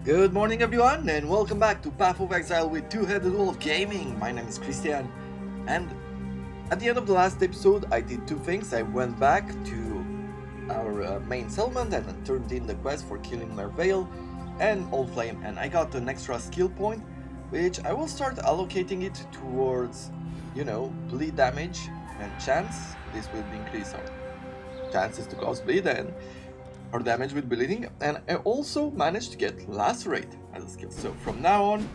Good morning, everyone, and welcome back to Path of Exile with Two-Headed Wolf Gaming. My name is Christian, and at the end of the last episode, I did two things. I went back to our main settlement and turned in the quest for killing Merveil and Old Flame, and I got an extra skill point, which I will start allocating it towards, bleed damage and chance. This will increase our chances to cause bleed and our damage with bleeding, and I also managed to get Lacerate as a skill. So from now on,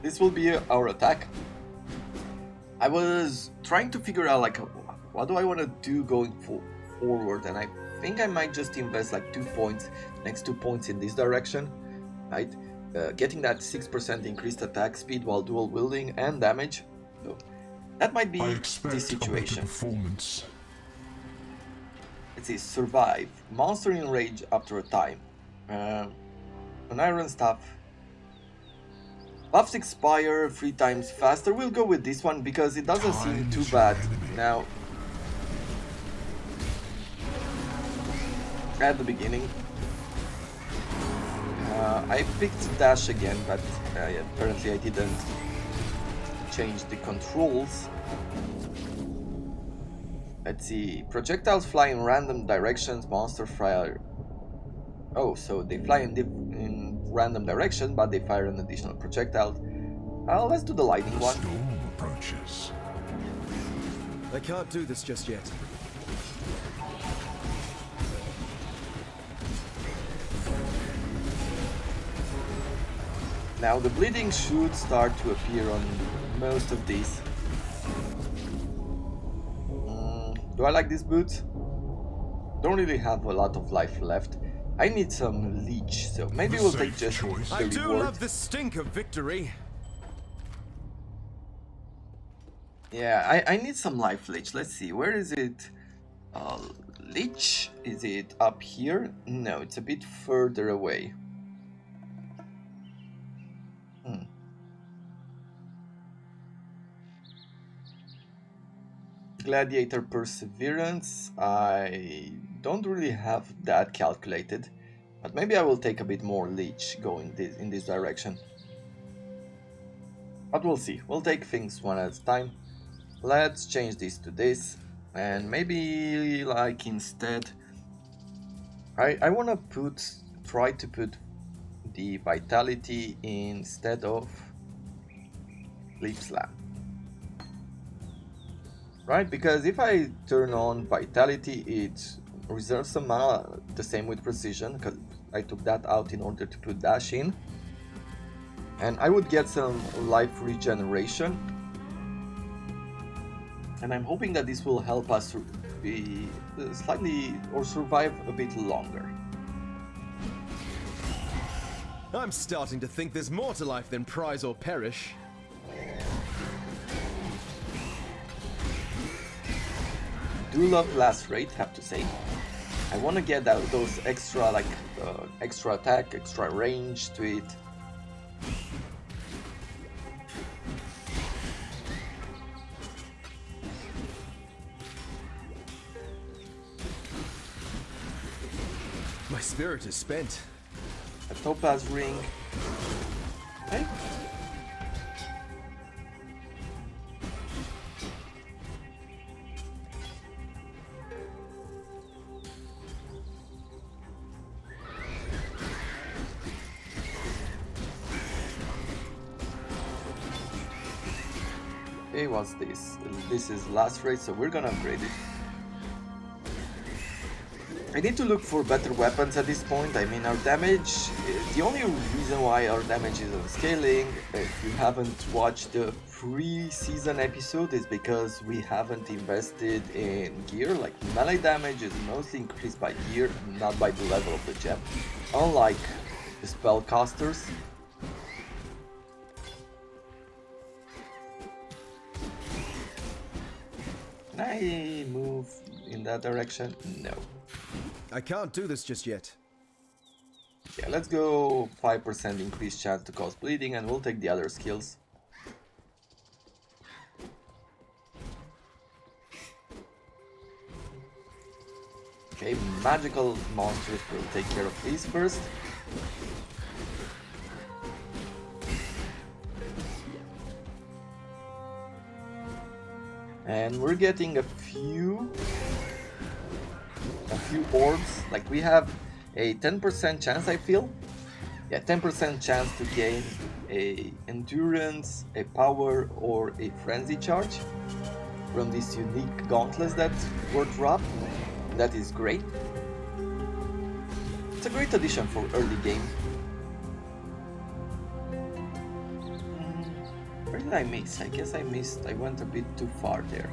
this will be our attack. I was trying to figure out what do I want to do going forward, and I think I might just invest like 2 points, next 2 points in this direction, right? Getting that 6% increased attack speed while dual wielding and damage. So that might be the situation. Performance. Let's see, survive. Monster in rage after a time. An iron staff. Buffs expire 3 times faster. We'll go with this one because it doesn't seem too bad. Now, at the beginning, I picked dash again, but apparently I didn't change the controls. Let's see, projectiles fly in random directions, monster fire. Oh, so they fly in random direction, but they fire an additional projectile. Let's do the lightning one. Storm approaches. I can't do this just yet. Now the bleeding should start to appear on most of these. Do I like these boots? Don't really have a lot of life left. I need some leech, so maybe we'll take just the reward. I do love the stink of victory. Yeah, I need some life leech. Let's see, where is it? Leech? Is it up here? No, it's a bit further away. Gladiator Perseverance, I don't really have that calculated, but maybe I will take a bit more leech going in this direction. But we'll see, we'll take things one at a time. Let's change this to this, and maybe like instead, I want to try to put the Vitality instead of Leaf Slam. Right, because if I turn on Vitality, it reserves some mana, the same with Precision, because I took that out in order to put Dash in. And I would get some life regeneration. And I'm hoping that this will help us be slightly, or survive a bit longer. I'm starting to think there's more to life than prize or perish. Do love Lacerate, have to say. I want to get those extra extra attack, extra range to it. My spirit is spent. A topaz ring. Okay. Okay, what's this? This is Lacerate, so we're gonna upgrade it. I need to look for better weapons at this point. I mean, our damage, the only reason why our damage isn't scaling, if you haven't watched the pre-season episode, is because we haven't invested in gear. Like, melee damage is mostly increased by gear, not by the level of the gem. Unlike the spellcasters. Can I move in that direction? No. I can't do this just yet. Yeah, let's go 5% increased chance to cause bleeding, and we'll take the other skills. Okay, magical monsters will take care of these first. And we're getting a few orbs. Like we have a 10% chance, I feel. Yeah, 10% chance to gain a endurance, a power, or a frenzy charge from these unique gauntlets that were dropped. That is great. It's a great addition for early game. Where did I miss? I guess I missed. I went a bit too far there.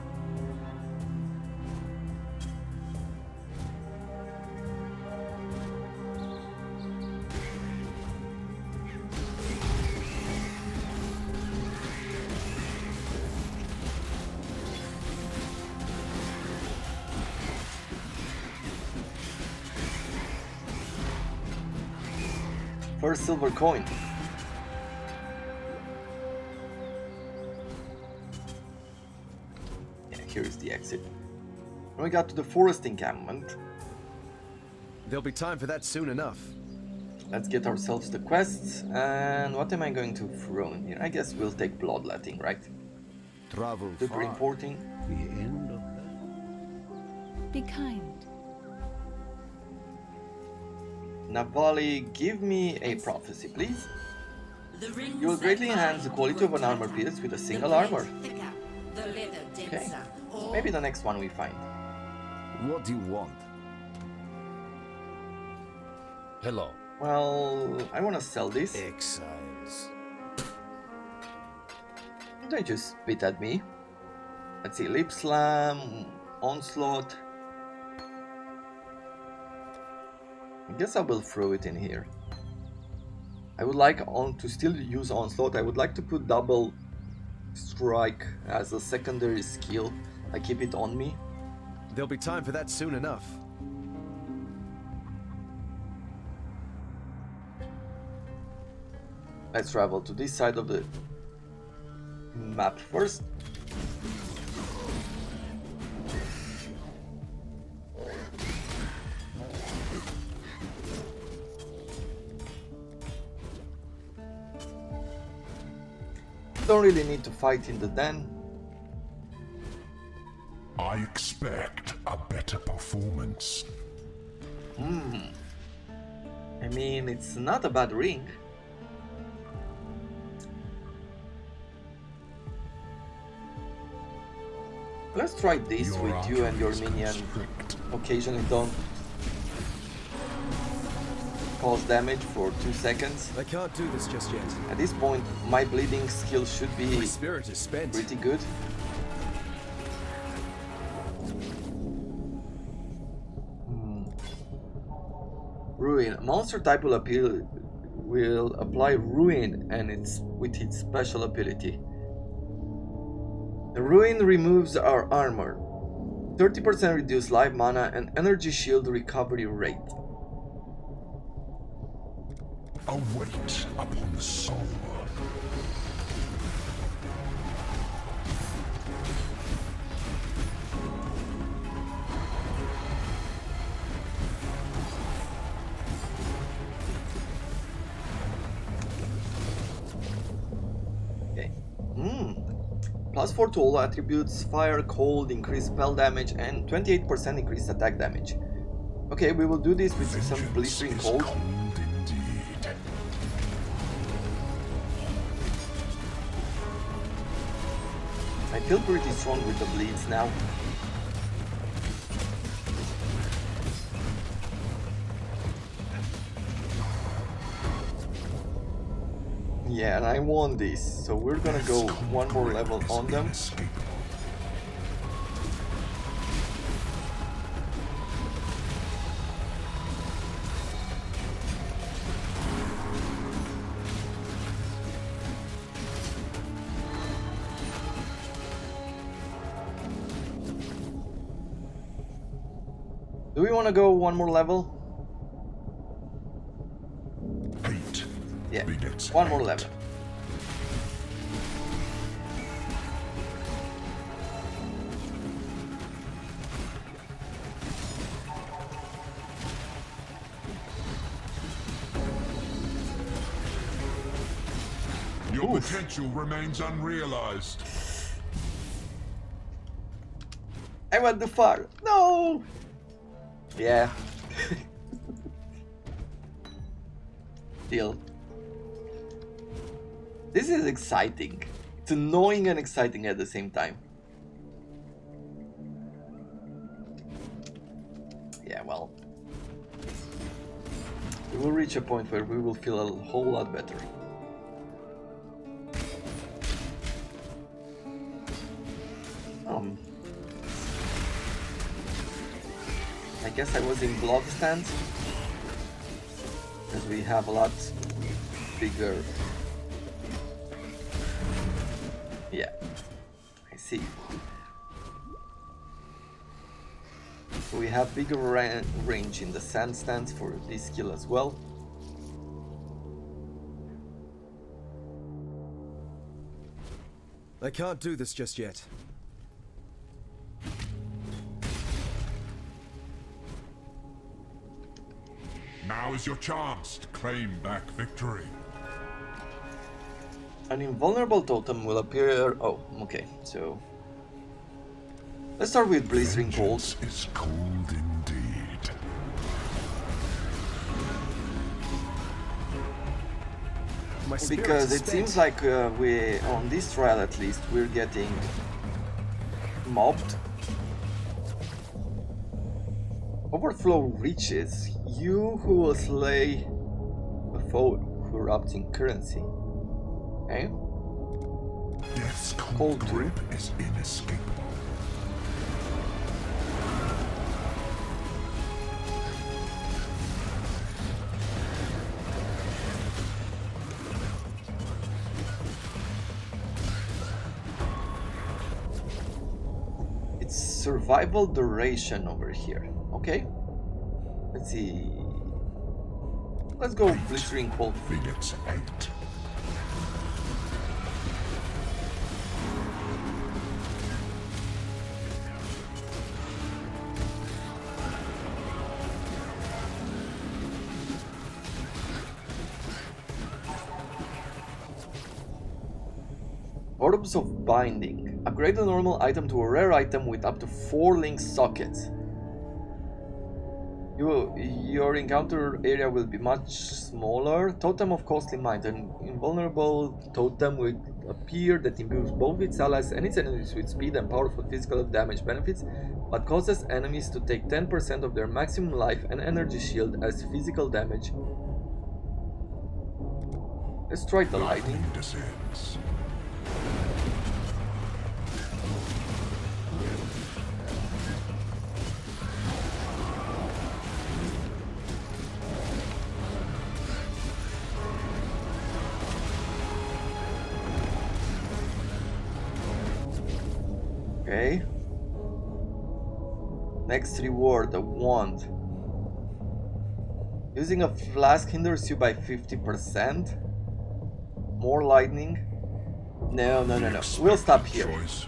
First silver coin. Yeah, here is the exit. And we got to the forest encampment. There'll be time for that soon enough. Let's get ourselves the quests. And what am I going to throw in here? I guess we'll take bloodletting, right? Travel Super far. important. The end of that. Be kind. Navali, give me a prophecy, please. You will greatly enhance the quality of an armor piece with a single armor. Okay, maybe the next one we find. What do you want? Hello. Well, I want to sell this. Exiles. Don't just spit at me. Let's see, Lip Slam, Onslaught. I guess I will throw it in here. I would like to still use Onslaught. I would like to put Double Strike as a secondary skill. I keep it on me. There'll be time for that soon enough. Let's travel to this side of the map first. Don't really need to fight in the den. I expect a better performance. I mean, it's not a bad ring. Let's try this Your with you and your arteries minion. constrict. Occasionally don't cause damage for 2 seconds. I can't do this just yet. At this point, my bleeding skill should My be spirit is spent. pretty good. Ruin. Monster type will apply Ruin and with its special ability. The Ruin removes our armor, 30% reduced life mana and energy shield recovery rate. A weight upon the soul. Okay. +4 to all attributes, fire, cold, increased spell damage, and 28% increased attack damage. Okay, we will do this with some Vengeance blistering is cold. indeed. I feel pretty strong with the bleeds now. Yeah, and I want this, so we're gonna go one more level on them. Inescapable. Do we want to go one more level? Hate. Yeah, begets one more hate. level. Your Oof. potential remains unrealized. I went too far. No. Yeah. Still. This is exciting. It's annoying and exciting at the same time. Yeah, well. We will reach a point where we will feel a whole lot better. I guess I was in block stance, because we have a lot bigger. Yeah, I see. So we have bigger range in the sand stance for this skill as well. I can't do this just yet. Now is your chance to claim back victory. An invulnerable totem will appear. Oh, okay. So let's start with Blistering Cold. Vengeance is cold indeed. My spirit Because is it spent. seems like we, on this trial at least, we're getting mobbed. Overflow reaches. You who will slay a foe who erupts in currency. Okay. Death's Cold cold too. grip is inescapable. It's survival duration over here. Okay. Let's see. Let's go Blistering Cold. Phoenix 8. Orbs of Binding. Upgrade a normal item to a rare item with up to 4 link sockets. Your encounter area will be much smaller. Totem of Costly Mind. An invulnerable totem will appear that imbues both its allies and its enemies with speed and powerful physical damage benefits, but causes enemies to take 10% of their maximum life and energy shield as physical damage. Let's try the lightning. Descends. Okay. Next reward, a wand. Using a flask hinders you by 50%. More lightning. No. We'll stop here. Choice.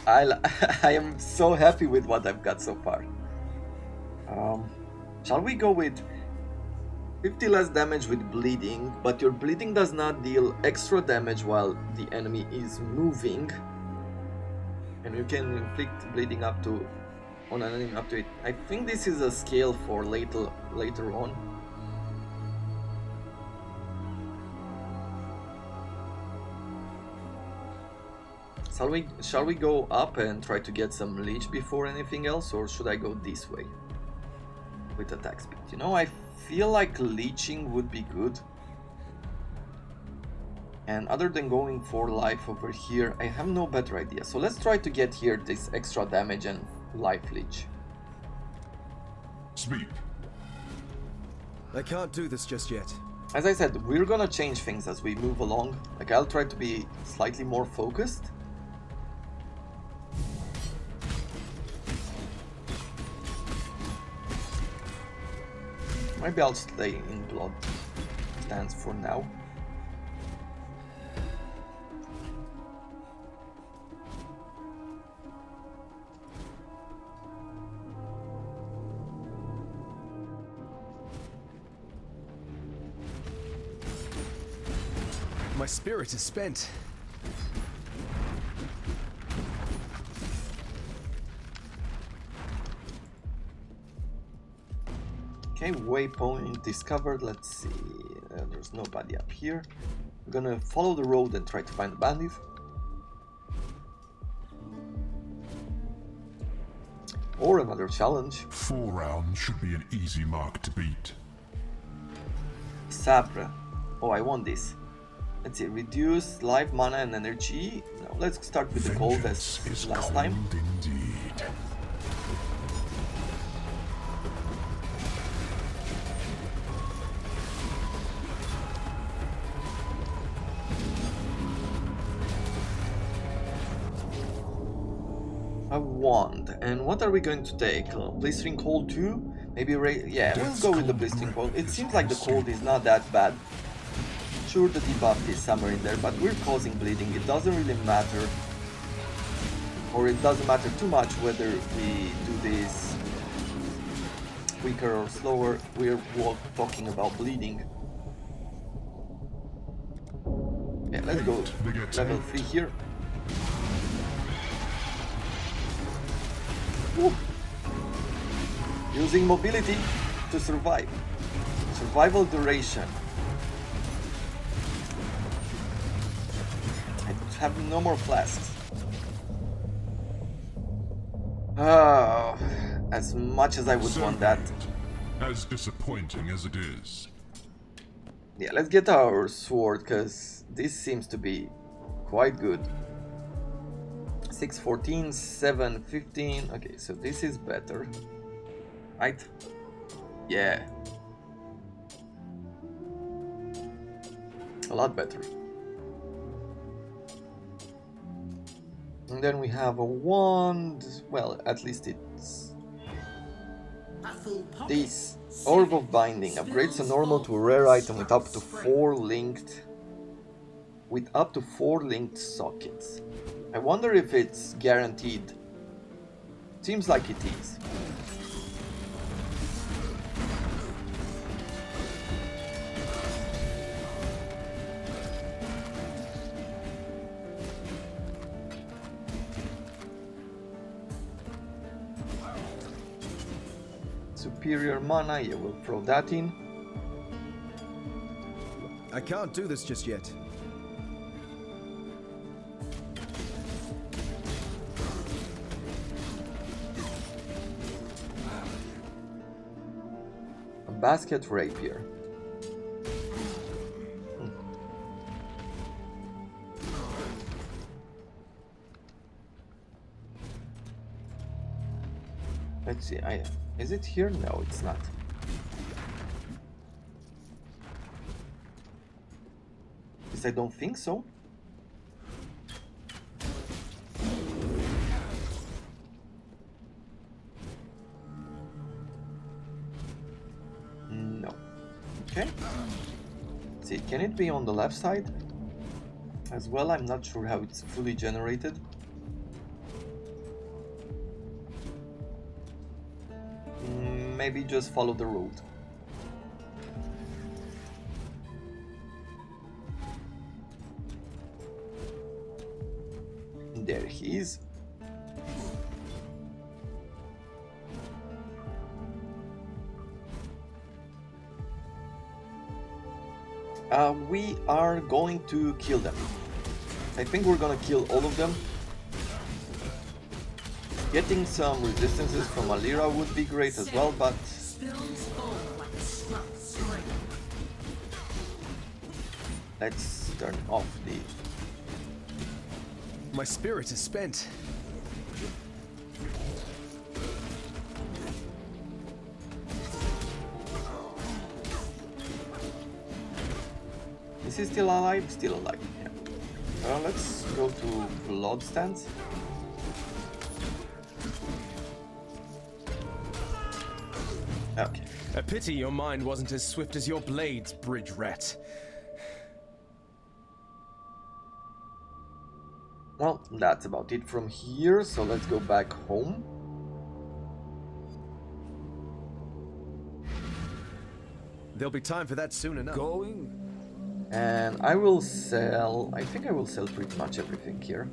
I am so happy with what I've got so far. Shall we go with 50 less damage with bleeding, but your bleeding does not deal extra damage while the enemy is moving, and you can inflict bleeding up to on an enemy up to it. I think this is a scale for later on. Shall we go up and try to get some leech before anything else, or should I go this way with attack speed? You know, I feel like leeching would be good. And other than going for life over here, I have no better idea. So let's try to get here this extra damage and life leech. Speak. I can't do this just yet. As I said, we're gonna change things as we move along. Like, I'll try to be slightly more focused. Maybe I'll stay in blood stance for now. My spirit is spent. Okay, waypoint discovered. Let's see. There's nobody up here. I'm gonna follow the road and try to find the bandit. Or another challenge. 4 rounds should be an easy mark to beat. Sabre. Oh, I want this. Let's see. Reduce life, mana, and energy. No, let's start with the cold as Vengeance is last cold time. indeed. A wand. And what are we going to take? Blistering cold too? Maybe yeah, we'll go with the blistering cold. It seems like the cold is not that bad. Sure, the debuff is somewhere in there, but we're causing bleeding. It doesn't really matter. Or it doesn't matter too much whether we do this quicker or slower. We're talking about bleeding. Yeah, let's go level 3 here. Woo. Using mobility to survive. Survival duration. I have no more flasks. Oh, as much as I would want that. As disappointing as it is. Yeah, let's get our sword, because this seems to be quite good. 614, 715. Okay, so this is better. Right? Yeah. A lot better. And then we have a wand. Well, at least it's this. Orb of Binding upgrades a normal to a rare item with up to 4 linked sockets. I wonder if it's guaranteed. Seems like it is. Superior mana, yeah, we'll throw that in. I can't do this just yet. A basket rapier. Let's see, is it here? No, it's not. Because I don't think so. No. Okay. Let's see, can it be on the left side? As well, I'm not sure how it's fully generated. Maybe just follow the road. There he is. We are going to kill them. I think we're gonna kill all of them. Getting some resistances from Alira would be great as well, but let's turn off the... My spirit is spent. Is he still alive? Still alive, yeah. Let's go to Blood Stance. Okay. A pity your mind wasn't as swift as your blades, bridge rat. Well, that's about it from here, so let's go back home. There'll be time for that soon enough. Going? And I will sell... I think I will sell pretty much everything here.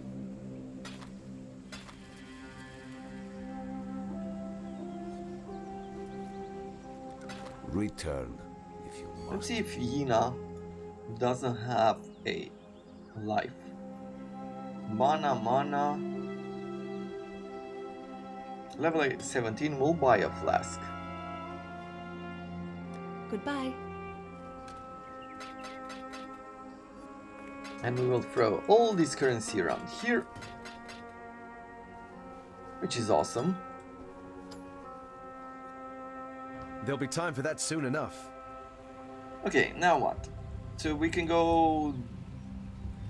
Return if you Let's must. see if Yina doesn't have a life. Mana. Level 17 will buy a flask. Goodbye. And we will throw all this currency around here, which is awesome. There'll be time for that soon enough. Okay, now what? So we can go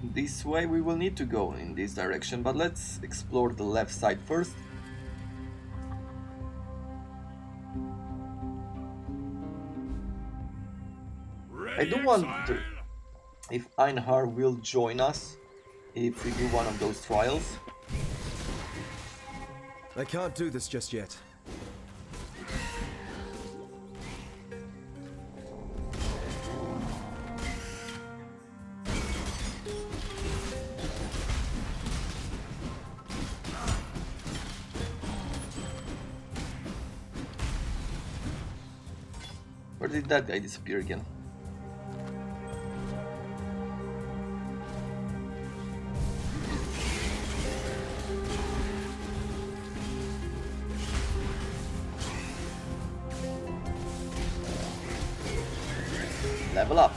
this way. We will need to go in this direction, but let's explore the left side first. I do wonder if Einhar will join us if we do one of those trials. I can't do this just yet. Where did that guy disappear again? Level up.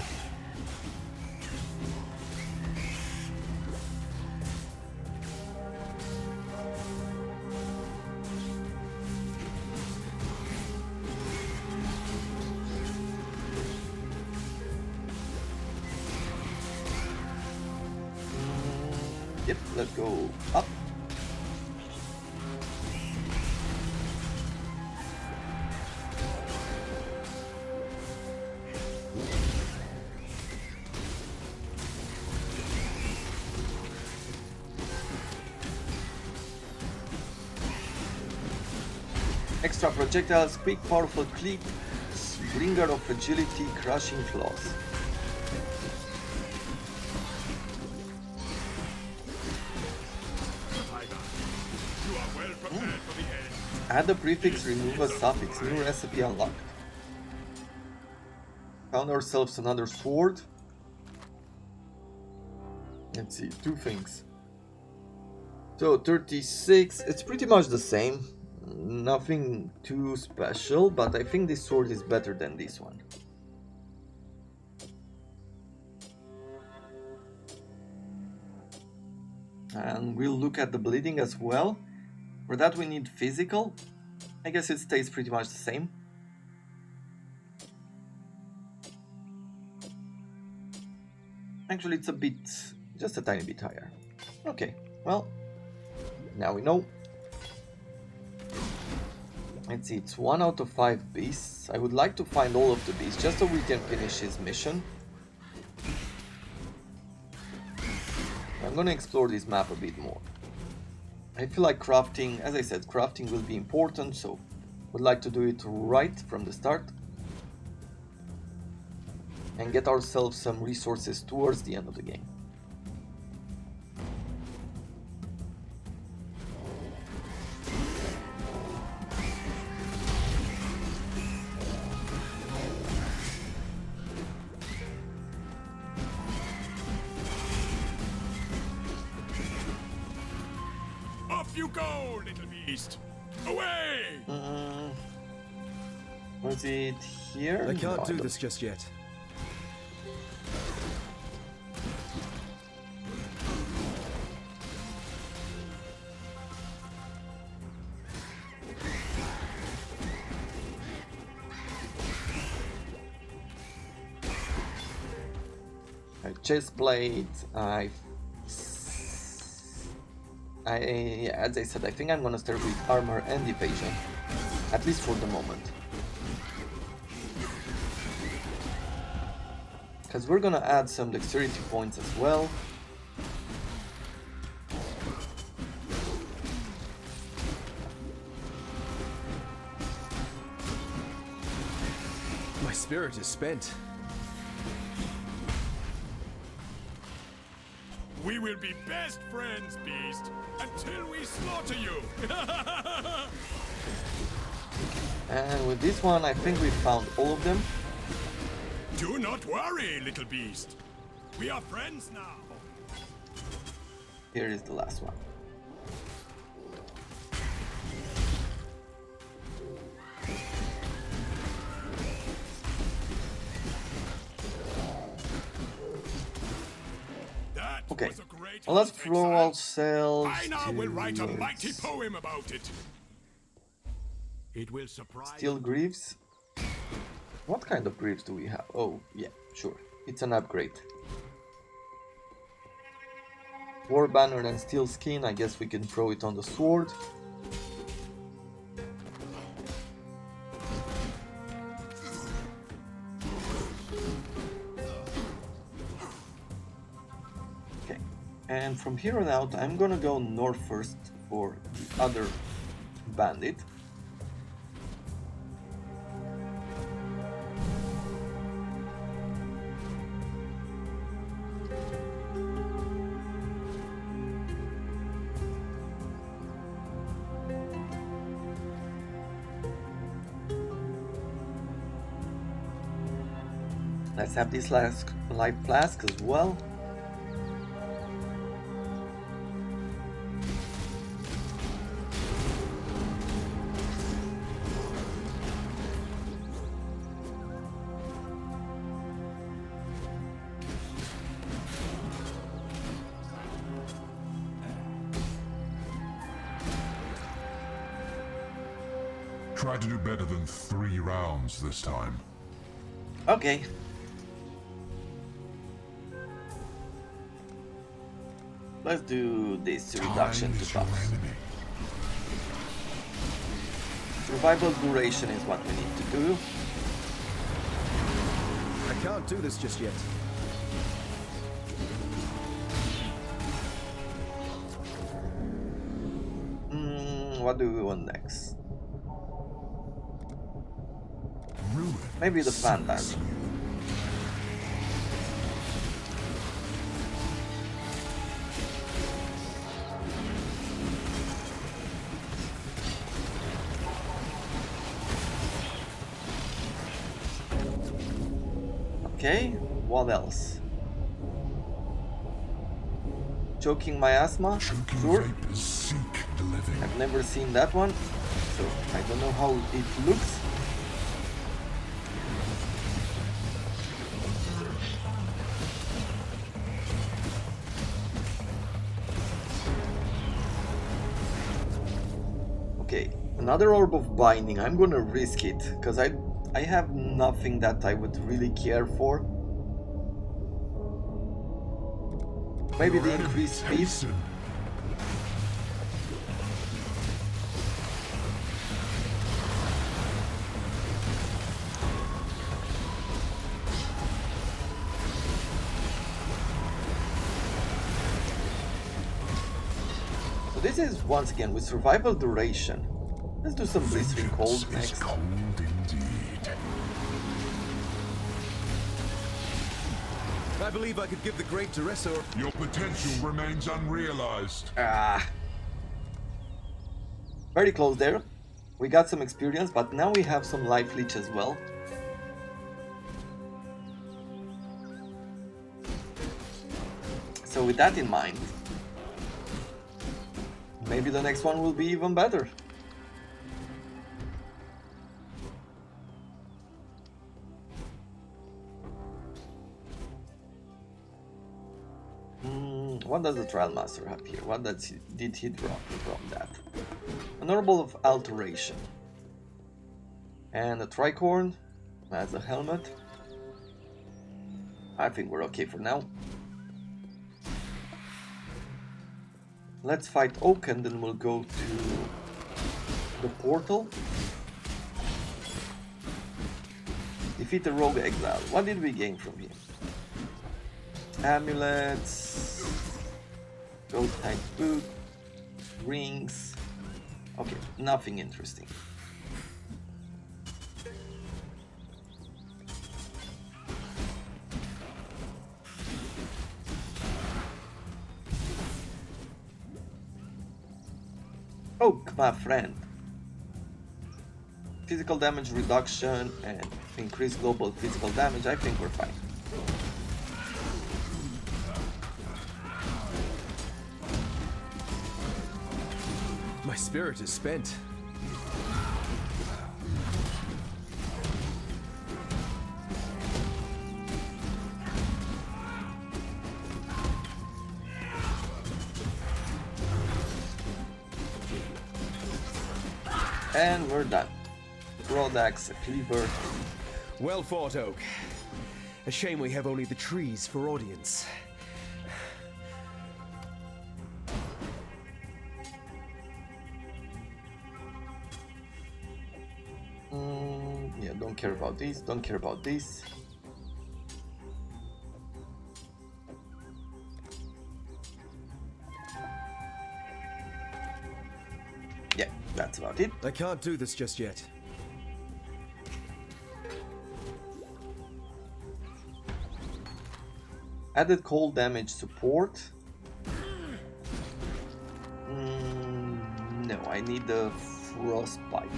Yep, let's go up. Extra projectiles, quick, powerful clip, bringer of agility, crushing claws. Add a prefix, remove a suffix, new recipe unlocked. Found ourselves another sword. Let's see, two things. So 36, it's pretty much the same. Nothing too special, but I think this sword is better than this one. And we'll look at the bleeding as well. For that we need physical. I guess it stays pretty much the same. Actually, it's a bit, just a tiny bit higher. Okay, well, now we know. Let's see, it's 1 out of 5 beasts. I would like to find all of the beasts just so we can finish his mission. I'm gonna explore this map a bit more. I feel like crafting, as I said, crafting will be important, so would like to do it right from the start. And get ourselves some resources towards the end of the game. Off you go, little beast! Away! Was it here? I can't No, do don't- this just yet. Chest plate. Yeah, as I said, I think I'm gonna start with armor and evasion, at least for the moment. Because we're gonna add some dexterity points as well. My spirit is spent. We will be best friends, beast, until we slaughter you! And with this one, I think we found all of them. Do not worry, little beast. We are friends now. Here is the last one. That Okay, was a great well, let's hunt, throw Exile. ourselves I now to will write a mighty poem about it. It will surprise Steel Greaves. What kind of greaves do we have? Oh, yeah, sure. It's an upgrade. War Banner and Steel Skin. I guess we can throw it on the sword. Okay. And from here on out, I'm gonna go north first for the other bandit. Let's have this last life flask as well. Try to do better than 3 rounds this time. Okay. Let's do this reduction Time to is your buffs. enemy. Survival duration is what we need to do. I can't do this just yet. What do we want next? Ruin Maybe the fan sucks. dance. Okay, what else? Choking my asthma? Choking Sure. vapors seek the living. I've never seen that one, so I don't know how it looks. Okay, another orb of binding. I'm gonna risk it, because I have nothing that I would really care for. Maybe the increased speed. Hasten. So this is once again with survival duration. Let's do some blistering cold Vengeance is next. cold indeed. I believe I could give the great Teresa. Your potential remains unrealized. Ah, very close there. We got some experience, but now we have some life leech as well. So with that in mind, maybe the next one will be even better. What does the Trial Master have here? What did he drop from that? An Orb of Alteration. And a Tricorn as a helmet. I think we're okay for now. Let's fight Oak and then we'll go to the portal. Defeat the Rogue Exile. What did we gain from him? Amulets, gold type boot, rings. Okay, nothing interesting. Oak, my friend. physical damage reduction and increased global physical damage, I think we're fine. My spirit is spent. And we're done. Broadaxe, Cleaver. Well fought, Oak. A shame we have only the trees for audience. Yeah, don't care about this, don't care about this. Yeah, that's about it. I can't do this just yet. Added cold damage support. No, I need the frostbite.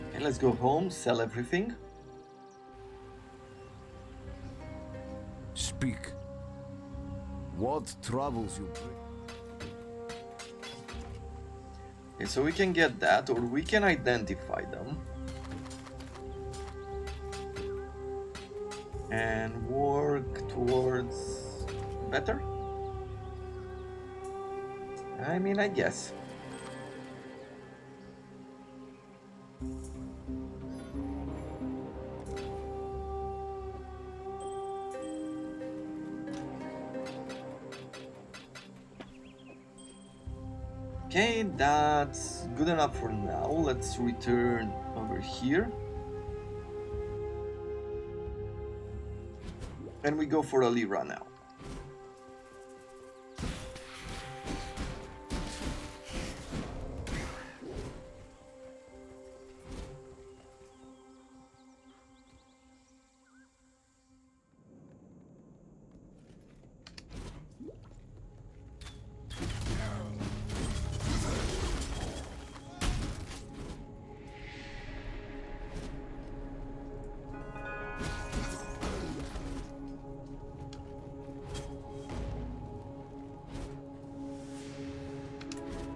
Okay, let's go home, sell everything. Speak. What troubles you bring? Okay, so we can get that, or we can identify them. And work towards better? I mean, I guess. Okay, that's good enough for now. Let's return over here. And we go for a Lyra now.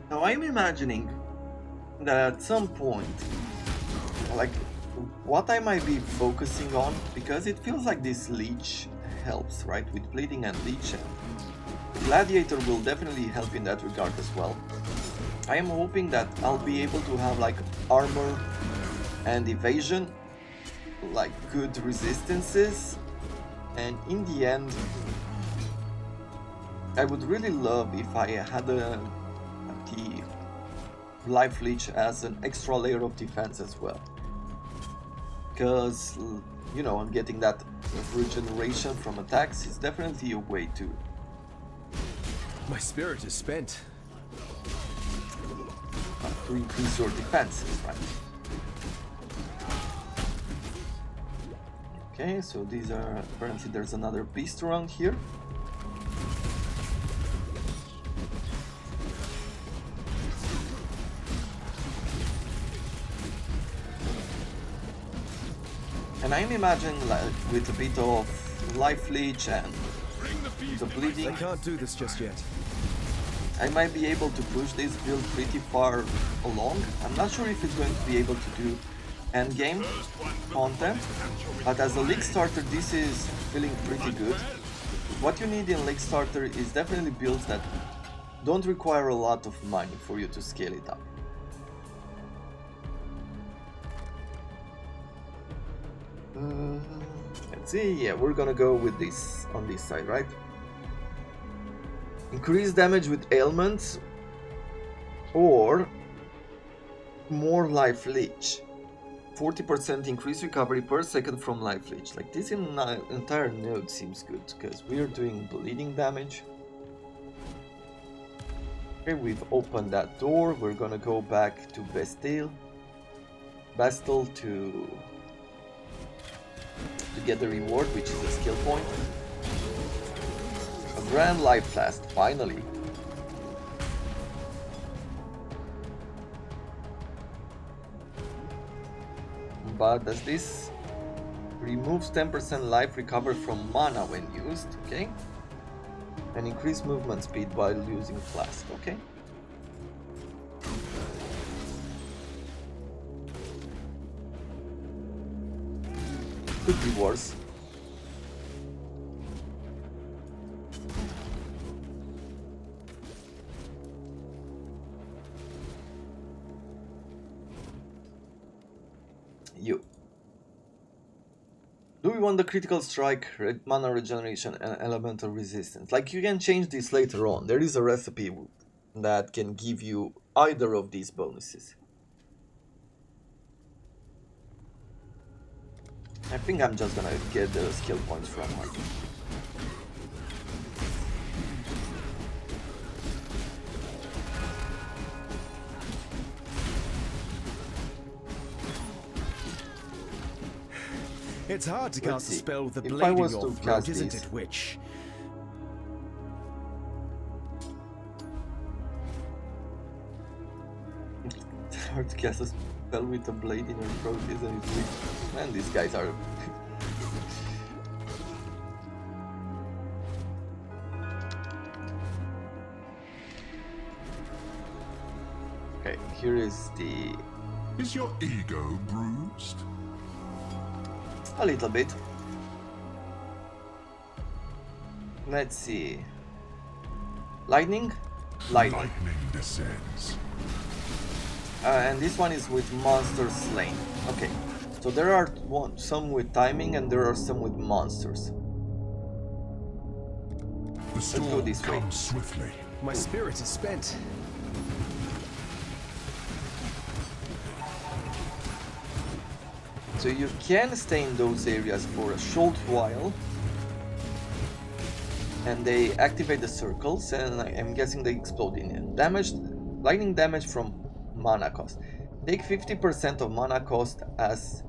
Now I'm imagining that at some point, like what I might be focusing on, because it feels like this leech helps, right, with bleeding and leech, and gladiator will definitely help in that regard as well. I am hoping that I'll be able to have like armor and evasion, like good resistances, and in the end I would really love if I had the life leech as an extra layer of defense as well, because you know, I'm getting that regeneration from attacks is definitely a way to My spirit is spent. increase your defenses, right? Okay, so these are apparently there's another beast around here. And I'm imagining, like, with a bit of life leech and the bleeding, I can't do this just yet. I might be able to push this build pretty far along. I'm not sure if it's going to be able to do endgame content, but as a league starter this is feeling pretty good. What you need in league starter is definitely builds that don't require a lot of money for you to scale it up. Let's see, yeah, we're gonna go with this on this side, right? Increase damage with ailments or more life leech. 40% increase recovery per second from life leech. Like this entire node seems good because we are doing bleeding damage. Okay, we've opened that door. We're gonna go back to Bastille. Bastel to get the reward, which is a skill point. A grand life flask, finally. But does this removes 10% life recovered from mana when used, okay? And increase movement speed while using flask, okay? Could be worse. You. Do we want the critical strike, mana regeneration, and elemental resistance? Like, you can change this later on. There is a recipe that can give you either of these bonuses. I think I'm just gonna get the skill points from her. It's hard to cast a spell with a If I blade in was your to throat, cast isn't this- it, witch? Hard to cast a spell with a blade in your throat, isn't it? Man, these guys are... Okay, here is the... Is your ego bruised? A little bit. Let's see. Lightning? Lightning. Lightning descends. And this one is with monsters slain. Okay, so there are some with timing and there are some with monsters. The go storm this way. comes swiftly. My spirit is spent. So you can stay in those areas for a short while. And they activate the circles, and I'm guessing they explode in damage. Lightning damage from mana cost. Take 50% of mana cost as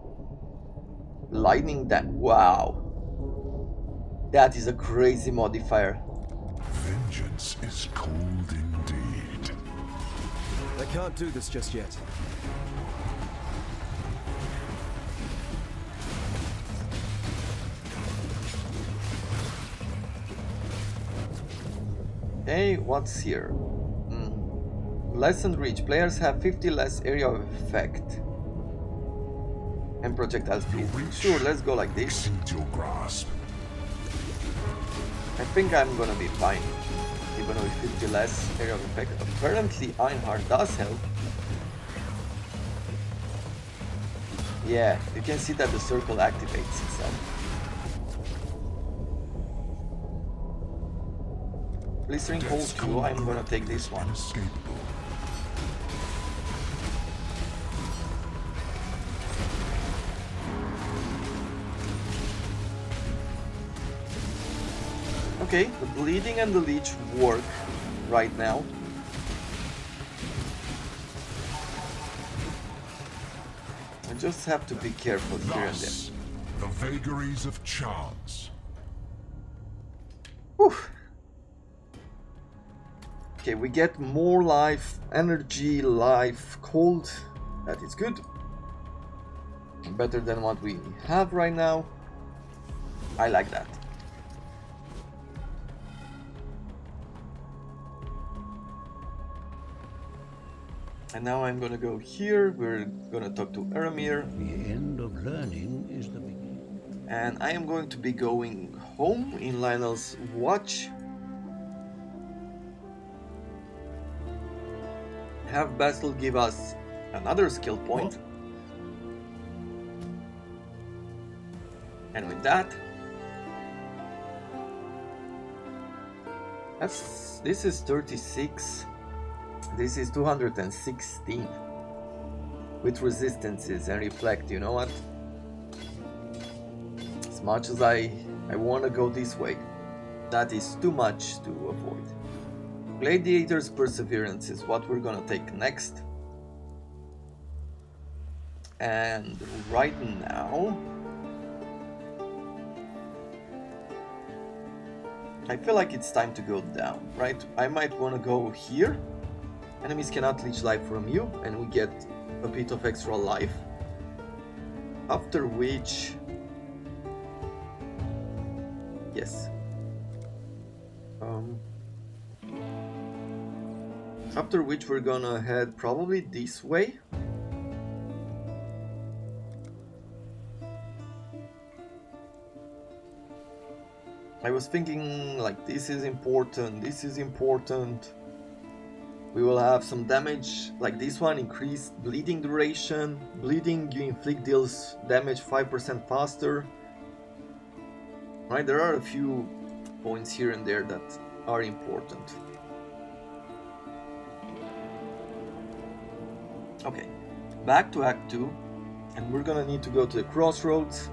lightning damage. Wow. That is a crazy modifier. Vengeance is cold indeed. I can't do this just yet. Okay, what's here? Lessened reach. Players have 50 less area of effect. And projectile speed. Sure, let's go like this. Exceeds your grasp. I think I'm gonna be fine. Even with 50 less area of effect. Apparently Einhard does help. Yeah, you can see that the circle activates itself. Blistering Hold 2, I'm gonna take this one. Inescapable. Okay, the bleeding and the leech work right now. I just have to be careful here and there. Thus, the vagaries of chance. Whew. Okay, we get more life, energy, life, cold. That is good. Better than what we have right now. I like that. And now I'm gonna go here. We're gonna talk to Eramir. The end of learning is the beginning. And I am going to be going home in Lionel's watch. Have Bastel give us another skill point. And with that, this is 36. This is 216 with resistances and reflect. You know what? As much as I want to go this way, that is too much to avoid. Gladiator's Perseverance is what we're gonna take next. And right now, I feel like it's time to go down, right? I might want to go here. Enemies cannot leech life from you, and we get a bit of extra life. After which... Yes. After which we're gonna head probably this way. I was thinking like this is important, this is important. We will have some damage like this one, increased bleeding duration. Bleeding you inflict deals damage 5% faster. Right, there are a few points here and there that are important. Okay, back to Act 2, and we're gonna need to go to the crossroads.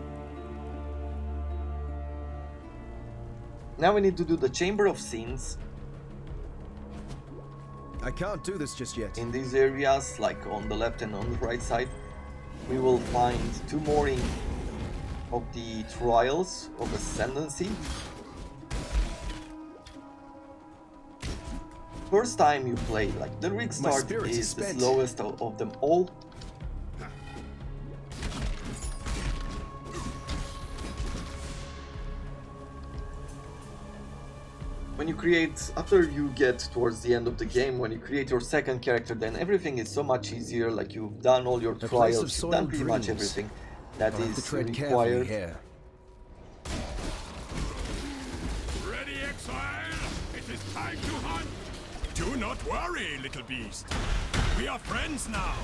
Now we need to do the Chamber of Sins. I can't do this just yet. In these areas, like on the left and on the right side, we will find two more of the Trials of Ascendancy. First time you play, like the rig start is the slowest of them all. When you create, after you get towards the end of the game, when you create your second character, then everything is so much easier. Like you've done all your trials, you've done pretty much everything that is required. Here. Ready, Exile? It is time to hunt! Do not worry, little beast. We are friends now.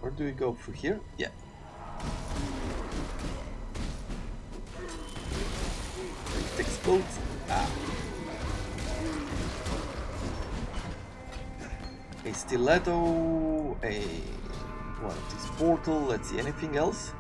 Where do we go? Through here? Yeah. It explodes. Ah. A stiletto, this portal, let's see, anything else?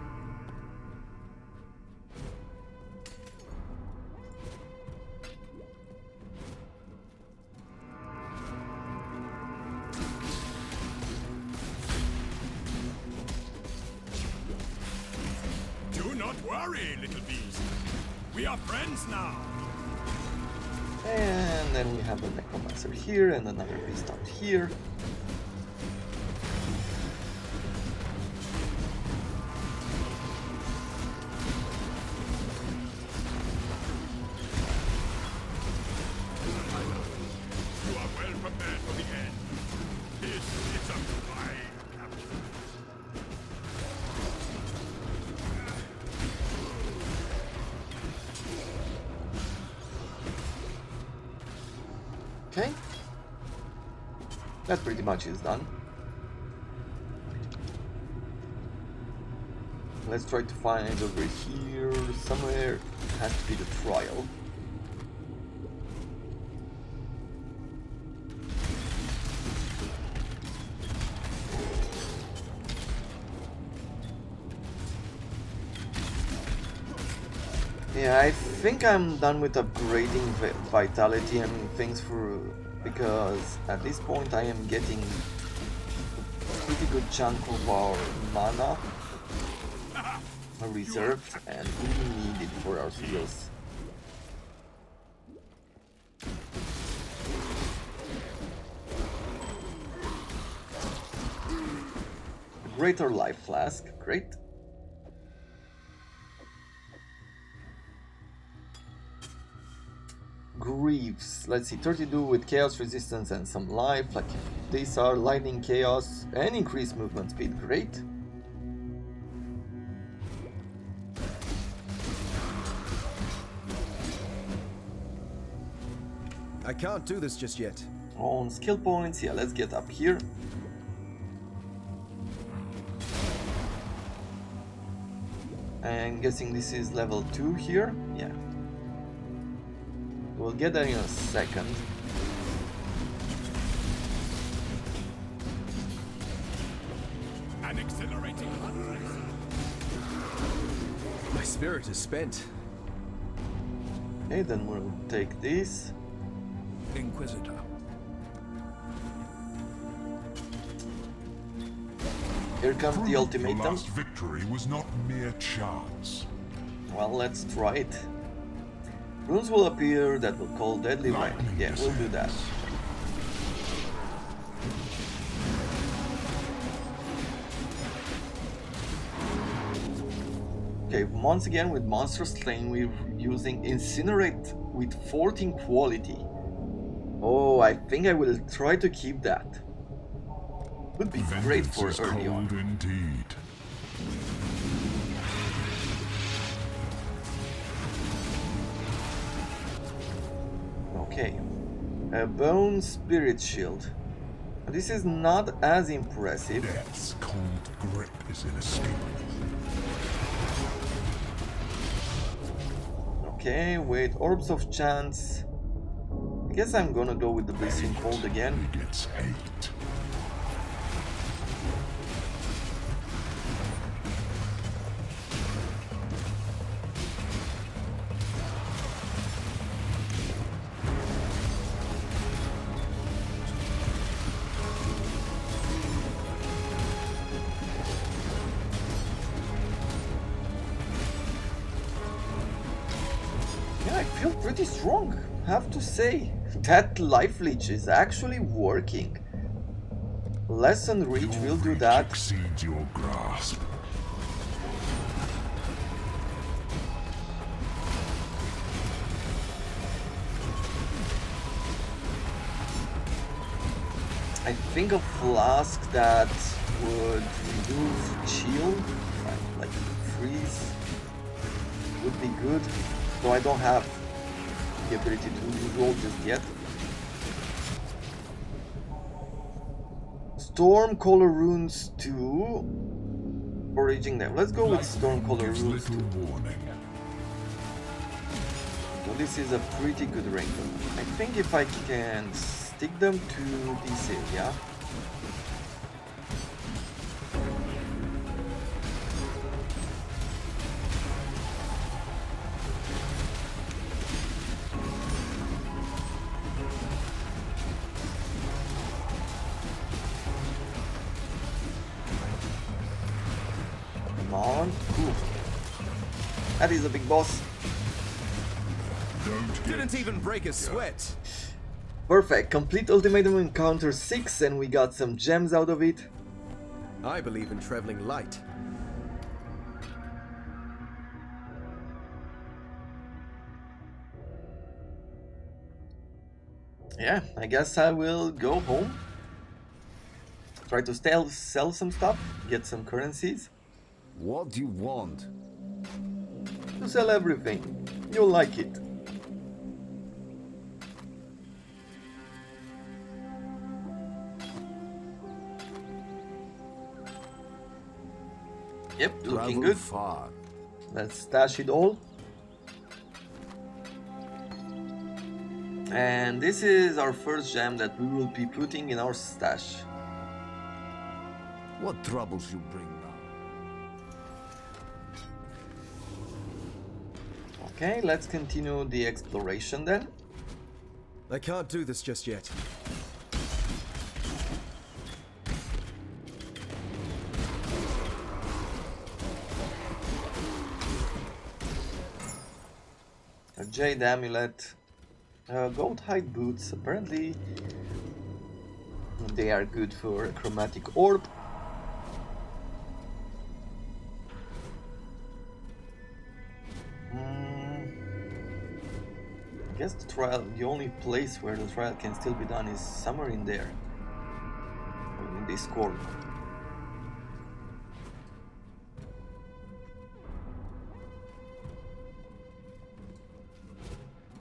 Do not worry, little beast. We are friends now. And then we have a necromancer here and another beast out here. You are well prepared for the end. This is a fine capture. Okay. That pretty much is done. Let's try to find over here somewhere. It has to be the trial. Yeah, I think I'm done with upgrading vitality and things because at this point I am getting a pretty good chunk of our mana reserved and we need it for our skills. Greater life flask, great. Greaves, let's see, 32 with chaos resistance and some life, like these are lightning, chaos and increased movement speed, great. I can't do this just yet. On skill points, yeah, let's get up here. I'm guessing this is level 2 here, yeah. We'll get there in a second. An accelerating hunt. My spirit is spent. Okay, then we'll take this. Inquisitor. Here comes the Prove the ultimatum. last victory was not mere chance. Well, let's try it. Runes will appear that will call deadly rain. Lightning Yeah, we'll do that. descends. Okay, once again with Monster Slain, we're using Incinerate with 14 quality. Oh, I think I will try to keep that. Would be great Vengeance for is early on. cold indeed. Okay. A Bone Spirit Shield. This is not as impressive. Death's cold grip is inescapable. Okay, wait, Orbs of Chance. I guess I'm gonna go with the Blistering Cold again. Begets hate. Yeah, I feel pretty strong, have to say. That Life Leech is actually working. Lesson Reach will do Reach that. exceeds your grasp. I think a flask that would remove chill, like freeze, would be good. Though I don't have the ability to roll just yet. Storm Color Runes 2. Foraging them. Let's go with Storm Color Gives Runes 2. little warning. So this is a pretty good rank. I think if I can stick them to this area. Come on. Ooh. That is a big boss. Didn't even break a sweat. Perfect. Complete Ultimatum Encounter 6 and we got some gems out of it. I believe in traveling light. Yeah, I guess I will go home. Try to sell some stuff, get some currencies. What do you want? To sell everything. You'll like it. Yep, looking Travel good. far. Let's stash it all. And this is our first gem that we will be putting in our stash. What troubles you bring now? Okay, let's continue the exploration then. I can't do this just yet. A Jade Amulet. Goat hide boots. Apparently they are good for a chromatic orb. I guess the trial, the only place where the trial can still be done is somewhere in there. In this corner.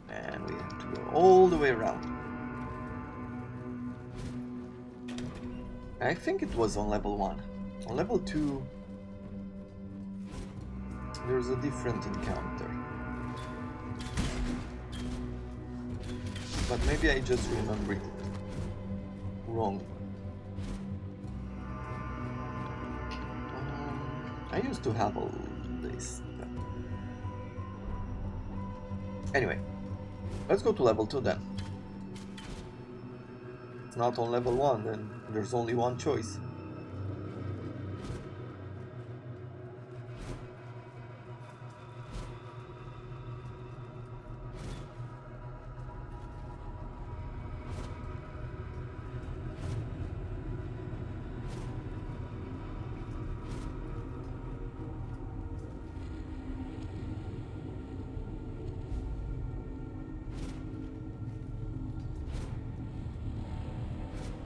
And we have to go all the way around. I think it was on level 1. On level 2 there's a different encounter. But maybe I just remembered it wrong. I used to have all this. Anyway, let's go to level 2 then. it's not on level 1, then there's only one choice.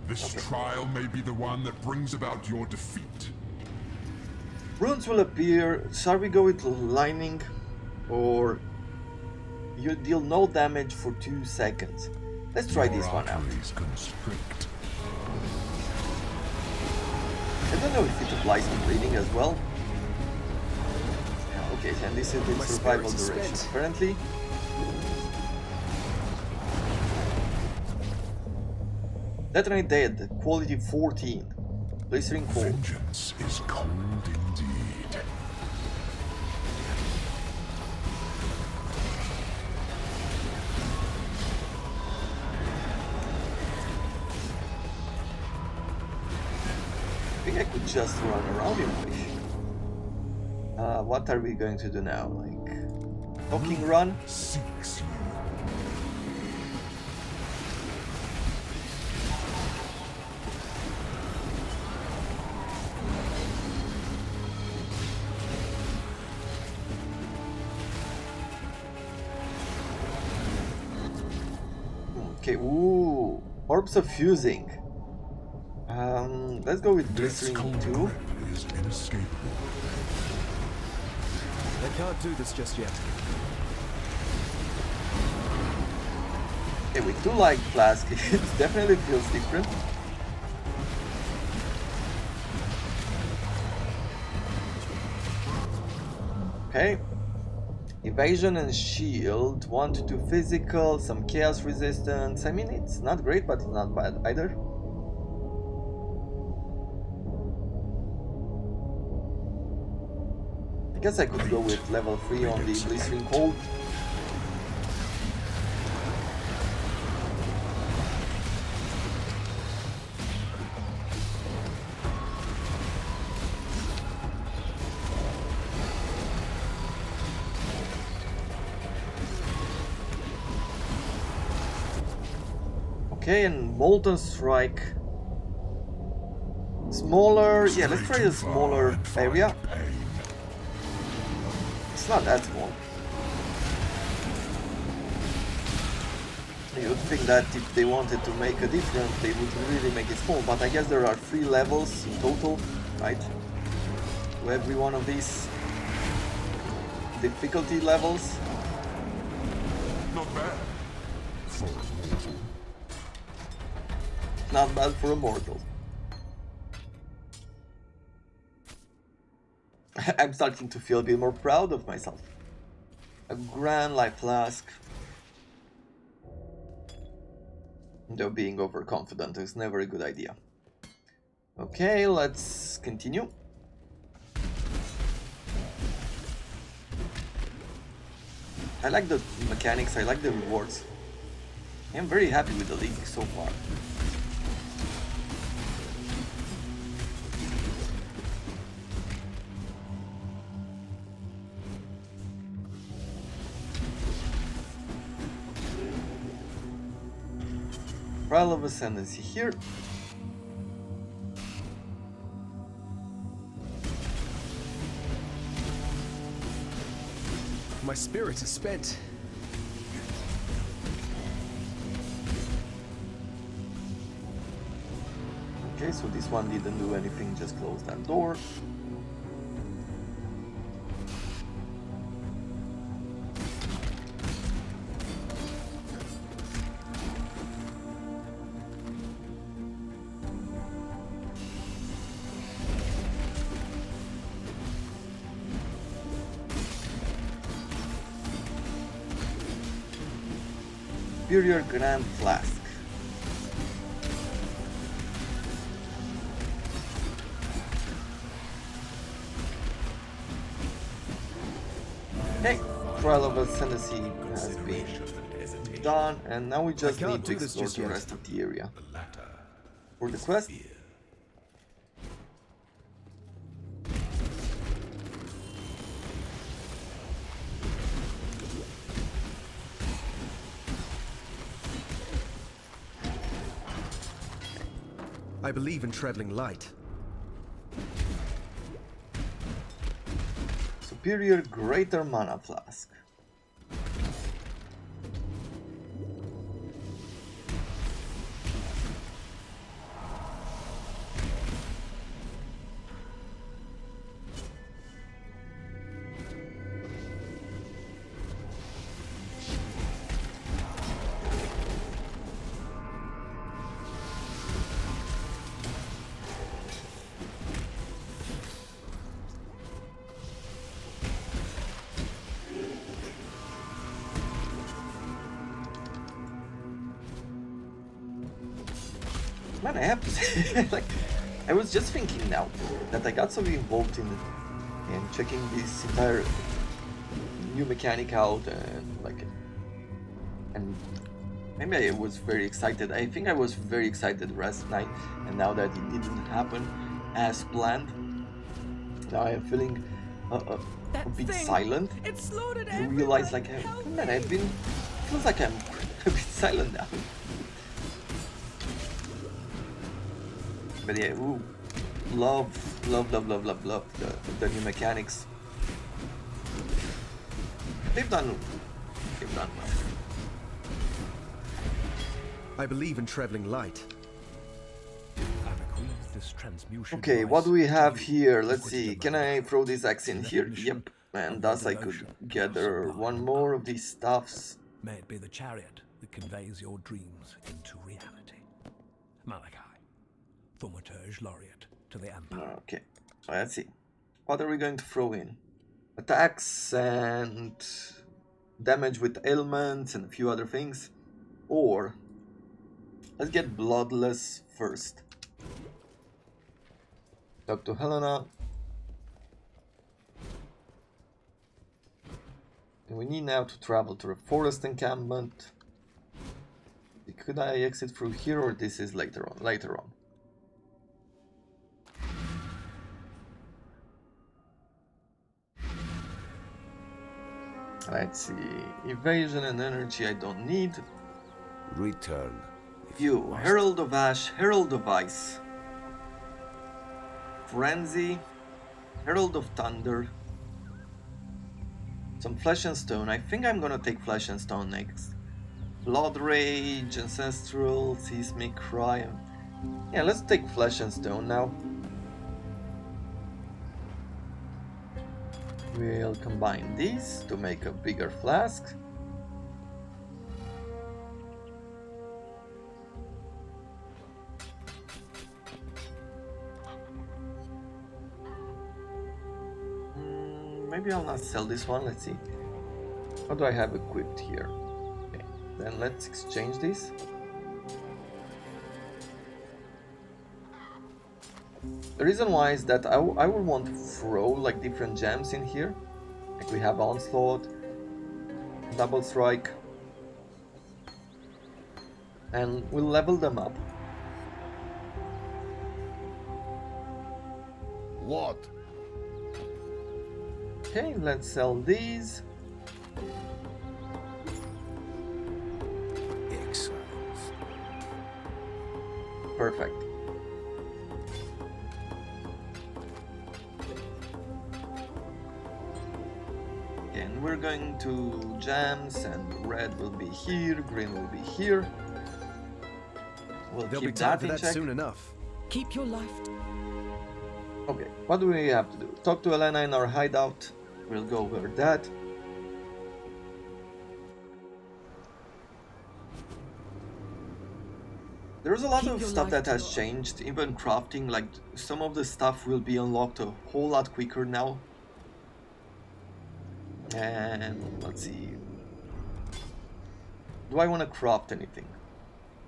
This trial may be the one that brings about your defeat. Runes will appear. Shall we go with lightning? Or you deal no damage for 2 seconds. Let's try this one out. Arteries constrict. I don't know if it applies to bleeding as well. Okay, and this is the survival duration. Apparently. Detonate dead, quality 14. Blistering cold. Vengeance is cold indeed. I think I could just run around in fish. What are we going to do now? Like talking run? Seeks you. Okay, ooh, orbs of fusing. Let's go with Death's blistering cold 2. grip is inescapable. I can't do this just yet. Okay, we do like Flask. It definitely feels different. Okay. Evasion and shield, 1 to 2 physical, some chaos resistance. I mean, it's not great, but it's not bad either. I guess I could go with level 3 on the blistering cold. Okay, and Molten Strike. Smaller, yeah, let's try a smaller area. It's not that small. You would think that if they wanted to make a difference, they would really make it small, but I guess there are 3 levels in total, right? To every one of these difficulty levels. Not bad. For a mortal. Not bad for a mortal. I'm starting to feel a bit more proud of myself. A grand life flask. Though being overconfident is never a good idea. Okay, let's continue. I like the mechanics, I like the rewards. I'm very happy with the league so far. Trial of Ascendancy here. My spirit is spent. Okay, so this one didn't do anything, just close that door. Superior Grand Flask. Okay, Trial of Ascendancy has been done, and now we just need to explore the rest of the area. The latter for the quest. I believe in traveling light. Superior Greater Mana Flask. Man, I have to say, like, I was just thinking now that I got so involved in checking this entire new mechanic out, and maybe I was very excited. I think I was very excited last night, and now that it didn't happen as planned, now I am feeling a bit silent. It's loaded You realize, like, man, I've been feels like I'm a bit silent now. But yeah, ooh, love the new mechanics. They've done well. I believe in traveling light. Okay, what do we have here? Let's see. Can I throw this axe in here? Yep. And thus I could gather one more of these stuffs. May it be the chariot that conveys your dreams into reality. Malachi, Thaumaturge Laureate to the Empire. Okay, let's see. What are we going to throw in? Attacks and damage with ailments and a few other things. Or let's get bloodless first. Talk to Helena. And we need now to travel to a forest encampment. Could I exit through here, or this is later on? Later on. Let's see. Evasion and energy I don't need. Return. You, Herald of Ash, Herald of Ice. Frenzy, Herald of Thunder. Some Flesh and Stone. I think I'm gonna take Flesh and Stone next. Blood Rage, Ancestral, Seismic Cry. Yeah, let's take Flesh and Stone now. We'll combine these to make a bigger flask. Maybe I'll not sell this one, let's see. What do I have equipped here? Okay, then let's exchange this. The reason why is that I would want to throw like different gems in here. Like we have Onslaught, Double Strike, and we'll level them up. What? Okay, let's sell these. Exiles. Perfect. And we're going to gems, and red will be here, green will be here. We'll There'll be keep time that for in that check. soon enough. Keep your life. Okay, what do we have to do? Talk to Elena in our hideout. We'll go over that. There's a lot Keep of your stuff life that has pure. changed, even crafting, like some of the stuff will be unlocked a whole lot quicker now. And let's see. Do I want to craft anything?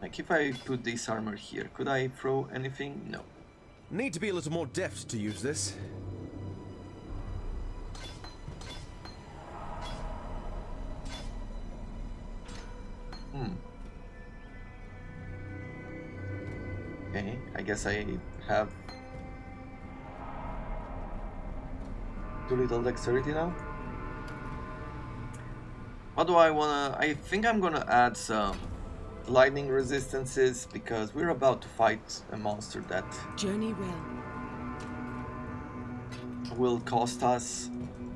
Like if I put this armor here, could I throw anything? No. Need to be a little more deft to use this. Okay, I guess I have too little dexterity now. What do I wanna... I think I'm gonna add some lightning resistances because we're about to fight a monster that Journey will cost us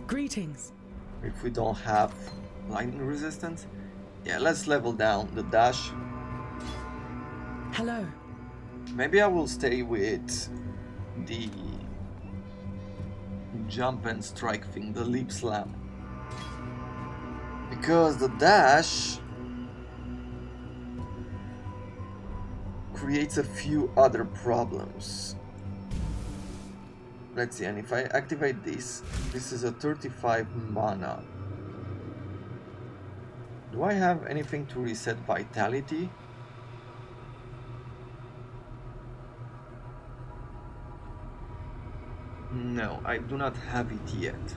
Greetings. if we don't have lightning resistance. Yeah, let's level down the dash. Hello. Maybe I will stay with the jump and strike thing, the leap slam. Because the dash creates a few other problems. Let's see, and if I activate this is a 35 mana. Do I have anything to reset vitality? No, I do not have it yet.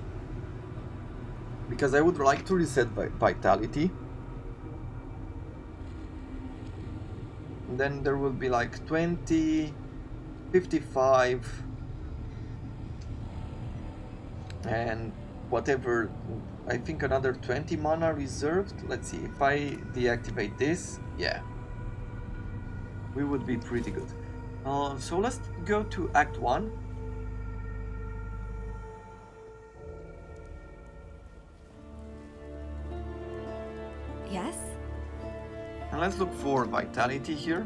Because I would like to reset vitality. And then there will be like 20, 55, and whatever, I think another 20 mana reserved. Let's see, if I deactivate this, yeah, we would be pretty good. So let's go to Act 1. Yes? And let's look for vitality here.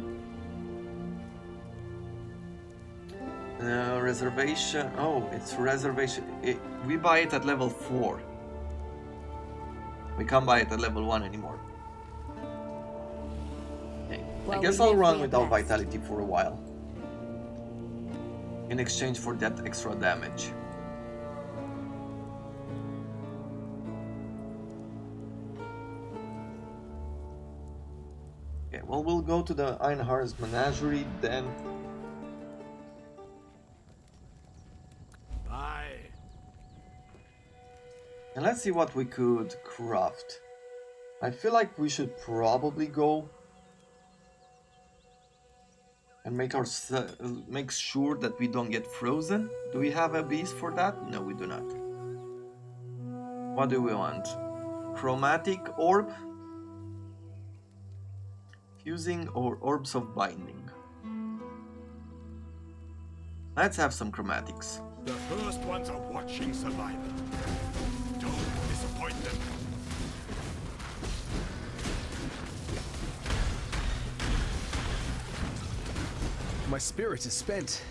Reservation. Oh, it's reservation. We buy it at level 4. We can't buy it at level 1 anymore. Okay. Well, I guess we I'll live run for without your best. vitality for a while. In exchange for that extra damage. Okay, well, we'll go to the Einhar's Menagerie then. Bye. And let's see what we could craft. I feel like we should probably go and make sure that we don't get frozen. Do we have a beast for that? No, we do not. What do we want? Chromatic orb? Fusing or orbs of binding? Let's have some chromatics. The first ones are watching survival. Don't disappoint them. My spirit is spent.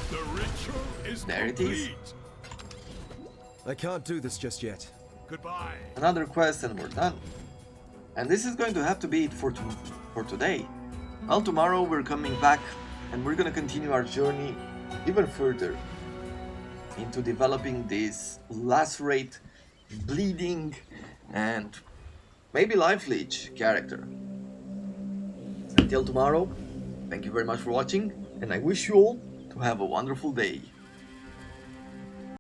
The ritual is There it complete. is. I can't do this just yet. Goodbye. Another quest and we're done. And this is going to have to be it for today. Well, tomorrow we're coming back and we're gonna continue our journey even further into developing this lacerate, bleeding, and maybe life leech character. Until tomorrow, thank you very much for watching, and I wish you all to have a wonderful day.